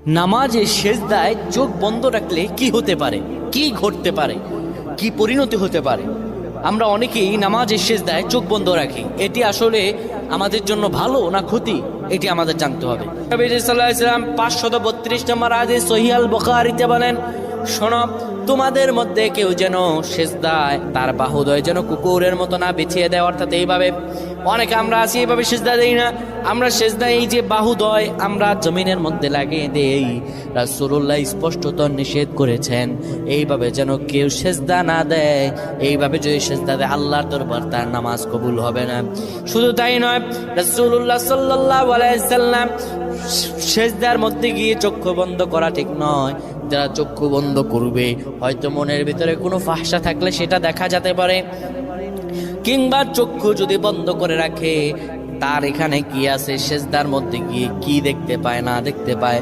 নামাজে সেজদায় চোখ বন্ধ রাখলে কি হতে পারে, কি ঘটতে পারে, কি পরিণতি হতে পারে? আমরা অনেকেই নামাজের সেজদায় চোখ বন্ধ রাখি। এটি আসলে আমাদের জন্য ভালো না ক্ষতি, এটি আমাদের জানতে হবে। নবী সাল্লাল্লাহু আলাইহি ওয়াসাল্লাম 532 নম্বর হাদিস সহিহ আল বুখারীতে বলেন, শোনো, তোমাদের মধ্যে কেউ যেন সেজদায় তার বাহুদয় যেন কুকুরের মতো না বিছিয়ে দেয়। অর্থাৎ এইভাবে অনেকে আমরা আছি, এইভাবে সেজদা দেই না। আমরা সেজদা এই যে বাহুদয় আমরা জমিনের মধ্যে লাগিয়ে দেই। রাসূলুল্লাহ স্পষ্টত নিষেধ করেছেন এইভাবে যেন কেউ সেজদা না দেয়। এইভাবে যদি সেজদা দেয় আল্লাহর দরবার তার নামাজ কবুল হবে না। শুধু তাই নয়, রাসূলুল্লাহ সাল্লাল্লাহু আলাইহি সাল্লাম সেজদার মধ্যে গিয়ে চক্ষু বন্ধ করা ঠিক নয়। যারা চক্ষু বন্ধ করবে হয়তো মনের ভিতরে কোনো ফাহশা থাকলে সেটা দেখা যেতে পারে, কিংবা চক্ষু যদি বন্ধ করে রাখে তার এখানে কি আছে, সেজদার মধ্যে গিয়ে কি দেখতে পায় না দেখতে পায়